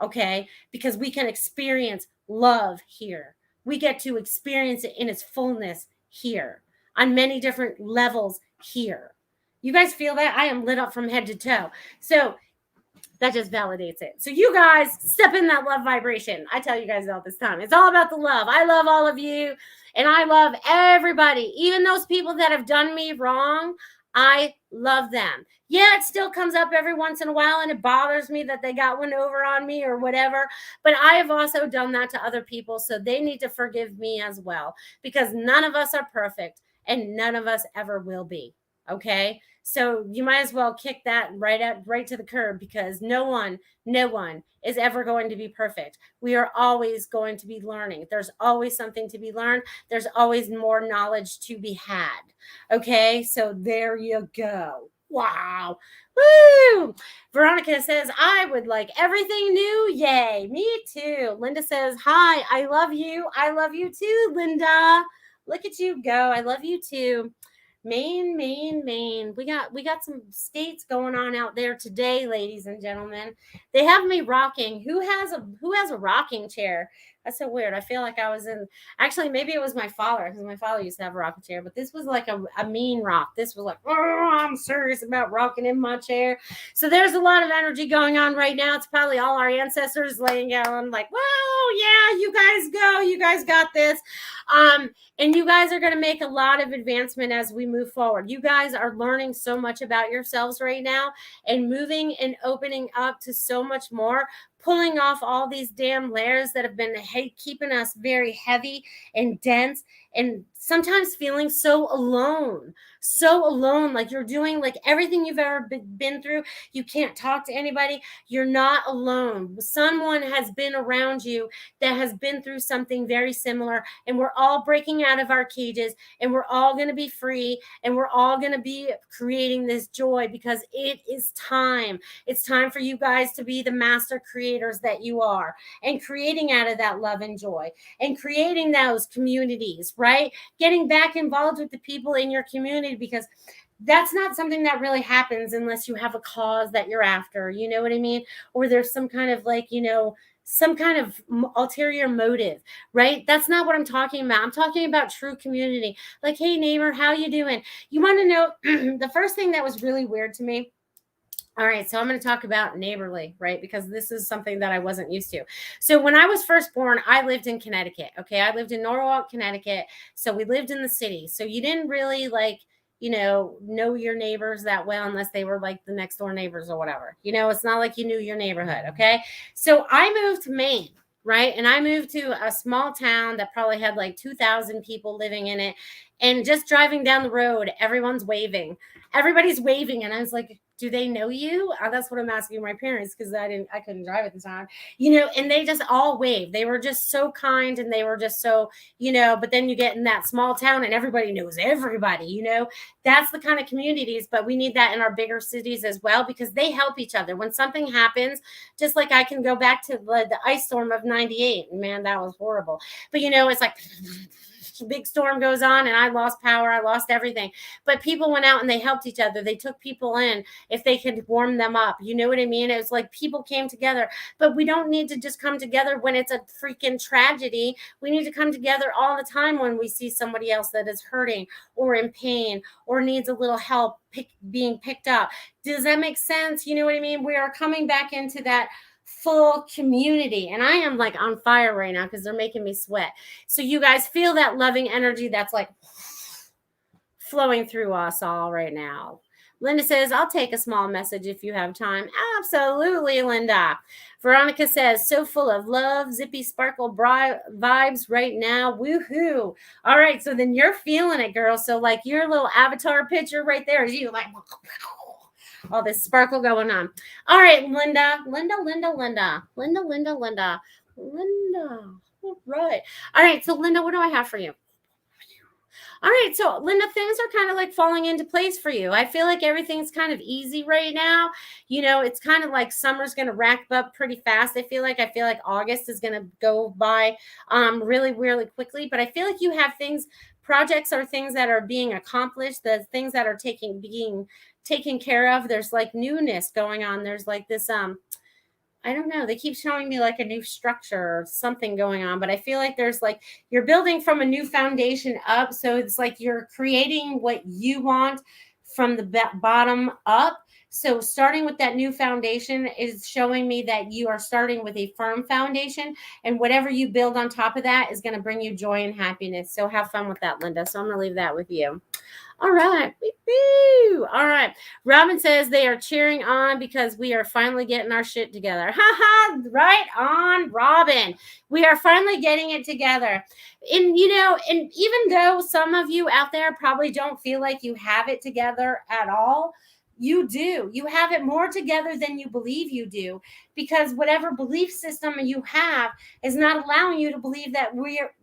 Okay, because we can experience love here. We get to experience it in its fullness here, on many different levels here. You guys feel that? I am lit up from head to toe. So that just validates it. So you guys step in that love vibration. I tell you guys all this time. It's all about the love. I love all of you, and I love everybody, even those people that have done me wrong. I love them. Yeah, it still comes up every once in a while, and it bothers me that they got one over on me or whatever. But I have also done that to other people, so they need to forgive me as well, because none of us are perfect, and none of us ever will be. Okay. So you might as well kick that right to the curb, because no one is ever going to be perfect. We are always going to be learning. There's always something to be learned. There's always more knowledge to be had. Okay. So there you go. Wow. Woo! Veronica says, I would like everything new. Yay. Me too. Linda says, hi, I love you. I love you too, Linda. Look at you go. I love you too. Maine. We got some states going on out there today, ladies and gentlemen. They have me rocking. Who has a rocking chair? That's so weird. I feel like I was in, actually, maybe it was my father, because my father used to have a rocking chair, but this was like a mean rock. This was like, oh, I'm serious about rocking in my chair. So there's a lot of energy going on right now. It's probably all our ancestors laying down like, whoa, yeah, you guys go. You guys got this. And you guys are going to make a lot of advancement as we move forward. You guys are learning so much about yourselves right now and moving and opening up to so much more, pulling off all these damn layers that have been keeping us very heavy and dense, and sometimes feeling so alone, like you're doing like everything you've ever been through. You can't talk to anybody. You're not alone. Someone has been around you that has been through something very similar, and we're all breaking out of our cages, and we're all going to be free, and we're all going to be creating this joy, because it is time. It's time for you guys to be the master creators that you are, and creating out of that love and joy, and creating those communities, right? Getting back involved with the people in your community, because that's not something that really happens unless you have a cause that you're after, you know what I mean? Or there's some kind of like, some kind of ulterior motive, right? That's not what I'm talking about. I'm talking about true community. Like, hey, neighbor, how you doing? You want to know the first thing that was really weird to me. All right, so I'm going to talk about neighborly, right? Because this is something that I wasn't used to. So when I was first born, I lived in Connecticut. Okay, I lived in Norwalk, Connecticut. So we lived in the city. So you didn't really know your neighbors that well, unless they were like the next door neighbors or whatever. It's not like you knew your neighborhood. Okay, so I moved to Maine. Right. And I moved to a small town that probably had like 2,000 people living in it. And just driving down the road, everyone's waving. Everybody's waving. And I was like, do they know you? That's what I'm asking my parents, because I couldn't drive at the time, and they just all waved. They were just so kind, and they were just so, but then you get in that small town and everybody knows everybody, that's the kind of communities, but we need that in our bigger cities as well, because they help each other. When something happens, just like I can go back to the ice storm of 98, man, that was horrible. But it's like big storm goes on and I lost power. I lost everything. But people went out and they helped each other. They took people in if they could warm them up. You know what I mean? It was like people came together. But we don't need to just come together when it's a freaking tragedy. We need to come together all the time when we see somebody else that is hurting or in pain or needs a little help being picked up. Does that make sense? You know what I mean? We are coming back into that full community, and I am like on fire right now because they're making me sweat. So you guys feel that loving energy that's like flowing through us all right now. Linda says, I'll take a small message if you have time. Absolutely, Linda. Veronica says, so full of love, zippy sparkle vibes right now. Woohoo. All right, so then you're feeling it, girl. So like your little avatar picture right there is you like all this sparkle going on. All right, Linda. All right. All right, so Linda, what do I have for you? All right, so Linda, things are kind of like falling into place for you. I feel like everything's kind of easy right now. It's kind of like summer's going to rack up pretty fast. I feel like August is going to go by really, really quickly. But I feel like you have projects or things that are being accomplished, the things that are being taken care of. There's like newness going on. There's like this I don't know. They keep showing me like a new structure or something going on, but I feel like there's like you're building from a new foundation up. So it's like you're creating what you want from the bottom up. So starting with that new foundation is showing me that you are starting with a firm foundation, and whatever you build on top of that is going to bring you joy and happiness. So have fun with that, Linda. So I'm going to leave that with you. All right. Woo-hoo. All right. Robin says they are cheering on because we are finally getting our shit together. Ha ha. Right on, Robin. We are finally getting it together. And, and even though some of you out there probably don't feel like you have it together at all, you do. You have it more together than you believe you do, because whatever belief system you have is not allowing you to believe that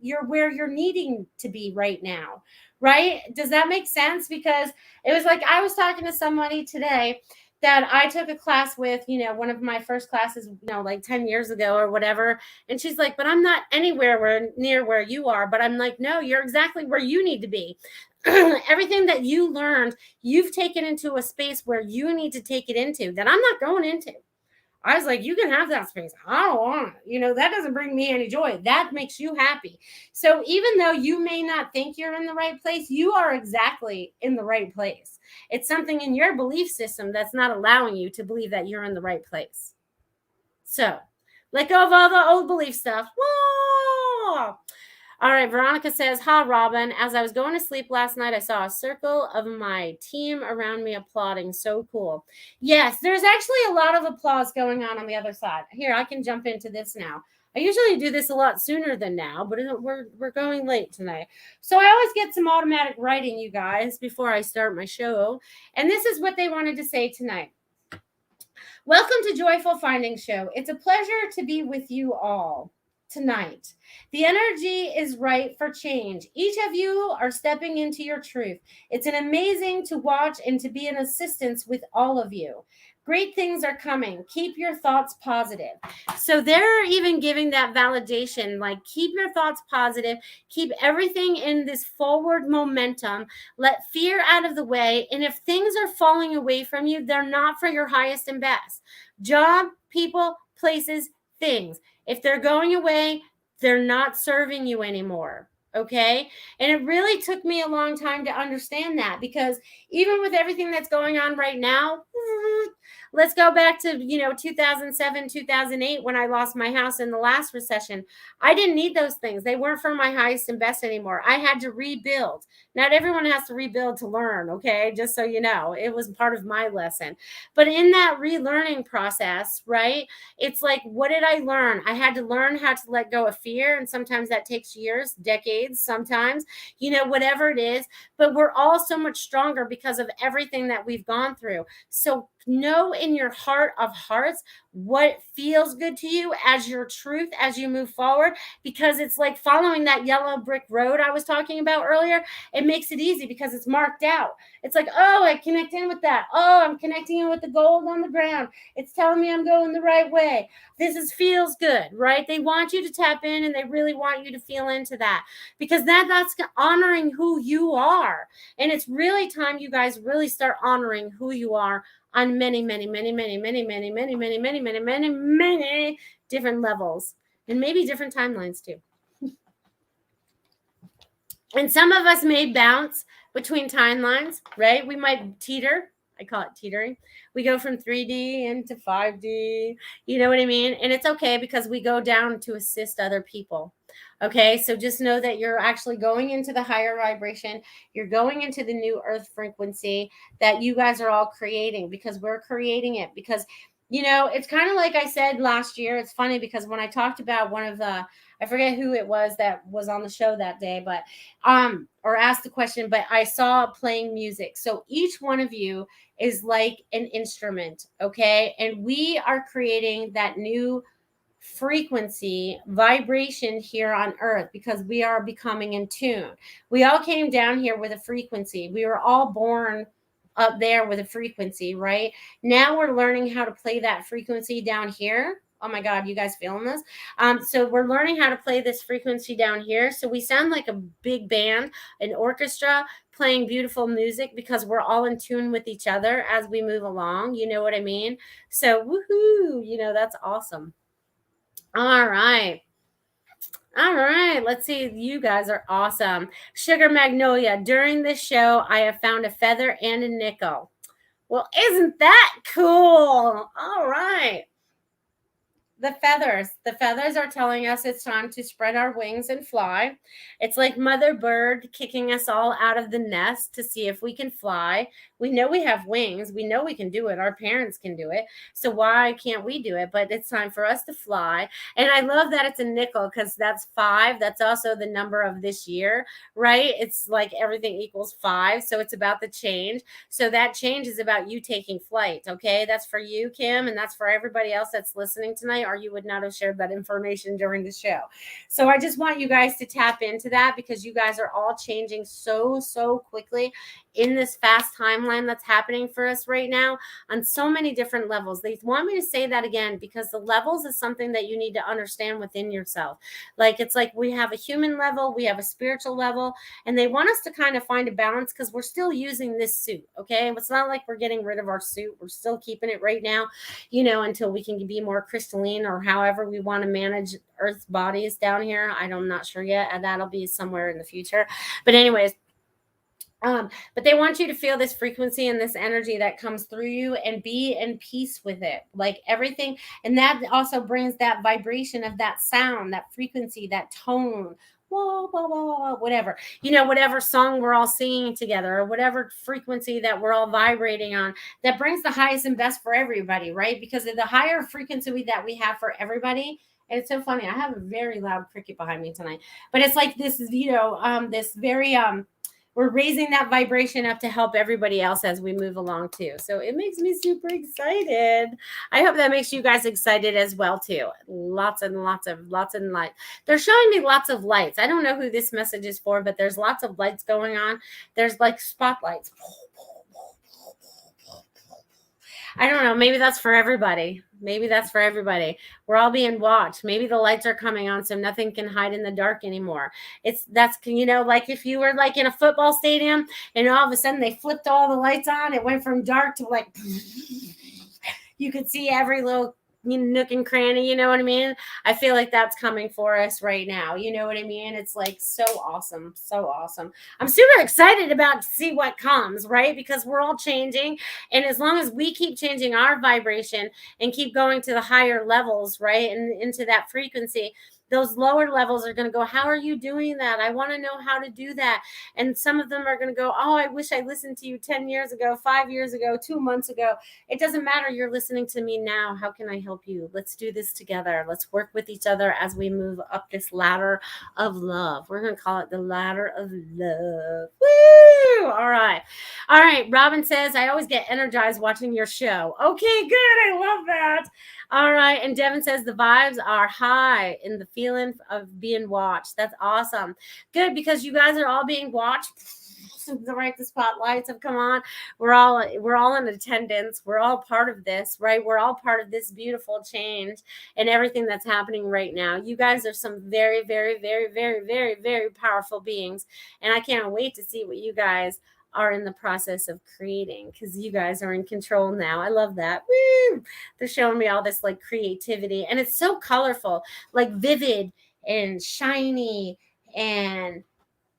you're where you're needing to be right now. Right? Does that make sense? Because it was like I was talking to somebody today that I took a class with, one of my first classes, like 10 years ago or whatever. And she's like, but I'm not anywhere near where you are. But I'm like, no, you're exactly where you need to be. Everything that you learned, you've taken into a space where you need to take it into that I'm not going into. I was like, you can have that space. I don't want it. That doesn't bring me any joy. That makes you happy. So even though you may not think you're in the right place, you are exactly in the right place. It's something in your belief system that's not allowing you to believe that you're in the right place. So let go of all the old belief stuff. Whoa! All right, Veronica says, "Ha, Robin. As I was going to sleep last night, I saw a circle of my team around me applauding. So cool." Yes, there's actually a lot of applause going on the other side. Here, I can jump into this now. I usually do this a lot sooner than now, but we're going late tonight. So I always get some automatic writing, you guys, before I start my show. And this is what they wanted to say tonight. Welcome to Joyful Findings Show. It's a pleasure to be with you all tonight. The energy is right for change. Each of you are stepping into your truth. It's an amazing to watch and to be an assistance with all of you. Great things are coming. Keep your thoughts positive. So they're even giving that validation, like keep your thoughts positive, keep everything in this forward momentum, let fear out of the way. And if things are falling away from you, they're not for your highest and best. Job, people, places, things. If they're going away, they're not serving you anymore. Okay. And it really took me a long time to understand that, because even with everything that's going on right now, let's go back to, 2007, 2008, when I lost my house in the last recession. I didn't need those things. They weren't for my highest and best anymore. I had to rebuild. Not everyone has to rebuild to learn. Okay. Just so you know, it was part of my lesson. But in that relearning process, right, it's like, what did I learn? I had to learn how to let go of fear. And sometimes that takes years, decades, sometimes, whatever it is. But we're all so much stronger because of everything that we've gone through. So know in your heart of hearts what feels good to you as your truth as you move forward, because it's like following that yellow brick road I was talking about earlier. It makes it easy because it's marked out. It's like, oh, I connect in with that. Oh, I'm connecting in with the gold on the ground. It's telling me I'm going the right way. This feels good, right? They want you to tap in, and they really want you to feel into that, because that's honoring who you are. And it's really time you guys really start honoring who you are on many, many, many, many, many, many, many, many, many, many, many, many different levels, and maybe different timelines too. And some of us may bounce between timelines, right? We might teeter. I call it teetering. We go from 3D into 5D. You know what I mean? And it's okay, because we go down to assist other people. Okay, so just know that you're actually going into the higher vibration. You're going into the new earth frequency that you guys are all creating, because we're creating it. Because, it's kind of like I said last year. It's funny because when I talked about one of the, I forget who it was that was on the show that day, but, or asked the question, but I saw playing music. So each one of you is like an instrument. Okay. And we are creating that new frequency vibration here on earth, because we are becoming in tune. We all came down here with a frequency. We were all born up there with a frequency, right? Now we're learning how to play that frequency down here. Oh my God, you guys feeling this? So we're learning how to play this frequency down here. So we sound like a big band, an orchestra playing beautiful music, because we're all in tune with each other as we move along. You know what I mean? So woohoo, that's awesome. All right. Let's see. You guys are awesome. Sugar Magnolia. During this show, I have found a feather and a nickel. Well, isn't that cool? All right. The feathers. The feathers are telling us it's time to spread our wings and fly. It's like Mother Bird kicking us all out of the nest to see if we can fly. We know we have wings. We know we can do it. Our parents can do it. So why can't we do it? But it's time for us to fly. And I love that it's a nickel because that's 5. That's also the number of this year, right? It's like everything equals 5. So it's about the change. So that change is about you taking flight. Okay. That's for you, Kim. And that's for everybody else that's listening tonight, or you would not have shared that information during the show. So I just want you guys to tap into that because you guys are all changing so quickly in this fast timeline that's happening for us right now on so many different levels. They want me to say that again because the levels is something that you need to understand within yourself. Like it's like we have a human level, we have a spiritual level, and they want us to kind of find a balance because we're still using this suit. Okay. It's not like we're getting rid of our suit. We're still keeping it right now, until we can be more crystalline or however we want to manage Earth's bodies down here. I'm not sure yet. And that'll be somewhere in the future. But anyways, but they want you to feel this frequency and this energy that comes through you and be in peace with it, like everything. And that also brings that vibration of that sound, that frequency, that tone, whoa, whoa, whoa, whoa, whatever, whatever song we're all singing together or whatever frequency that we're all vibrating on, that brings the highest and best for everybody, right? Because of the higher frequency that we have for everybody. And it's so funny. I have a very loud cricket behind me tonight, but it's like this is, this very, we're raising that vibration up to help everybody else as we move along too. So it makes me super excited. I hope that makes you guys excited as well too. Lots and lots of light. They're showing me lots of lights. I don't know who this message is for, but there's lots of lights going on. There's like spotlights. I don't know. Maybe that's for everybody. We're all being watched. Maybe the lights are coming on so nothing can hide in the dark anymore. That's like if you were like in a football stadium and all of a sudden they flipped all the lights on, it went from dark to like you could see every little nook and cranny, you know what I mean? I feel like that's coming for us right now. You know what I mean? It's like so awesome. I'm super excited about to see what comes, right? Because we're all changing. And as long as we keep changing our vibration and keep going to the higher levels, right? And into that frequency, those lower levels are going to go, how are you doing that? I want to know how to do that. And some of them are going to go, oh, I wish I listened to you 10 years ago, 5 years ago, 2 months ago. It doesn't matter. You're listening to me now. How can I help you? Let's do this together. Let's work with each other as we move up this ladder of love. We're going to call it the ladder of love. Woo! All right. Robin says, I always get energized watching your show. Okay, good. I love that. All right. And Devin says the vibes are high in the feeling of being watched. That's awesome. Good, because you guys are all being watched. Right, the spotlights have come on. We're all in attendance. We're all part of this, right? We're all part of this beautiful change and everything that's happening right now. You guys are some very, very, very, very, very, very powerful beings. And I can't wait to see what you guys are in the process of creating, because you guys are in control now. I love that. Woo! They're showing me all this like creativity, and it's so colorful, like vivid and shiny and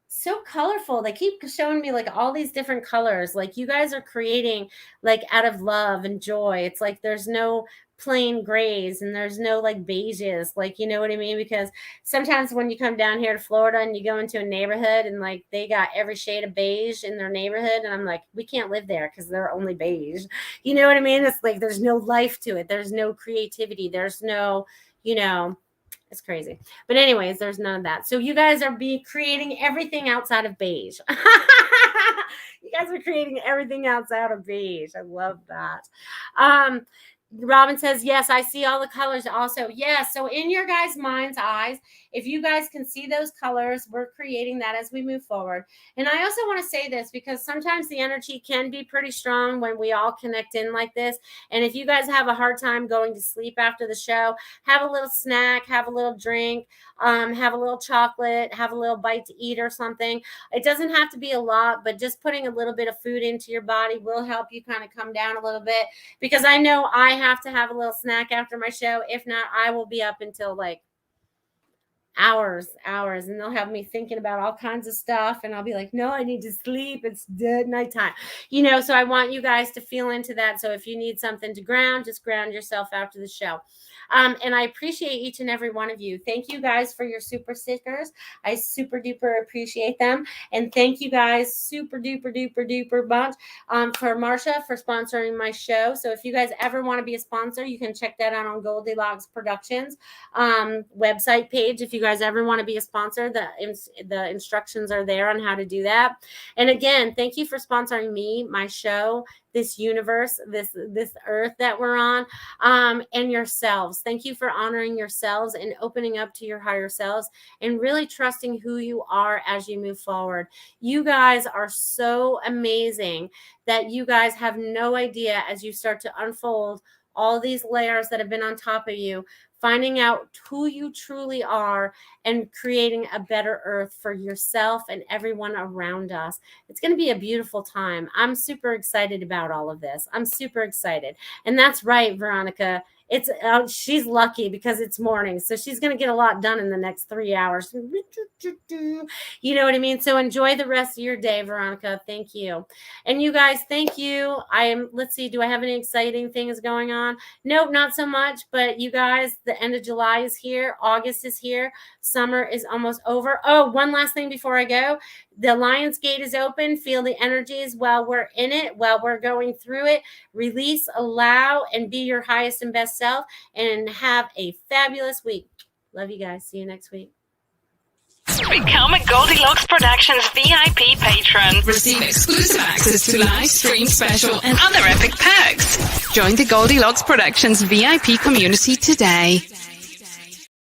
so colorful. They keep showing me like all these different colors. Like you guys are creating like out of love and joy. It's like there's no plain grays and there's no like beiges, like, you know what I mean? Because sometimes when you come down here to Florida and you go into a neighborhood and like they got every shade of beige in their neighborhood, and I'm like, we can't live there because they're only beige. You know what I mean? It's like there's no life to it. There's no creativity. There's no, it's crazy. But anyways, there's none of that. So you guys are creating everything outside of beige. You guys are creating everything outside of beige. I love that. Robin says, yes, I see all the colors also. Yes. So in your guys' mind's eyes, if you guys can see those colors, we're creating that as we move forward. And I also want to say this because sometimes the energy can be pretty strong when we all connect in like this. And if you guys have a hard time going to sleep after the show, have a little snack, have a little drink, have a little chocolate, have a little bite to eat or something. It doesn't have to be a lot, but just putting a little bit of food into your body will help you kind of come down a little bit, because I know I have to have a little snack after my show. If not, I will be up until like hours, and they'll have me thinking about all kinds of stuff, and I'll be like, no, I need to sleep. It's dead nighttime. So I want you guys to feel into that. So if you need something to ground, just ground yourself after the show. And I appreciate each and every one of you. Thank you guys for your super stickers. I super duper appreciate them. And thank you guys super duper duper duper bunch for Marsha for sponsoring my show. So if you guys ever want to be a sponsor, you can check that out on Goldylocks Productions website page. If you guys ever want to be a sponsor, the instructions are there on how to do that. And again, thank you for sponsoring me, my show, this universe, this earth that we're on, and yourselves. Thank you for honoring yourselves and opening up to your higher selves and really trusting who you are as you move forward. You guys are so amazing that you guys have no idea as you start to unfold all these layers that have been on top of you, finding out who you truly are and creating a better earth for yourself and everyone around us. It's going to be a beautiful time. I'm super excited about all of this. I'm super excited. And that's right, Veronica. She's lucky because it's morning. So she's going to get a lot done in the next 3 hours. You know what I mean? So enjoy the rest of your day, Veronica. Thank you. And you guys, thank you. Let's see, do I have any exciting things going on? Nope, not so much. But you guys, the end of July is here. August is here. Summer is almost over. Oh, one last thing before I go. The Lion's Gate is open. Feel the energies while we're in it, while we're going through it. Release, allow, and be your highest and best self. And have a fabulous week. Love you guys. See you next week. Become a Goldylocks Productions VIP patron. Receive exclusive access to live stream special and other epic perks. Join the Goldylocks Productions VIP community today.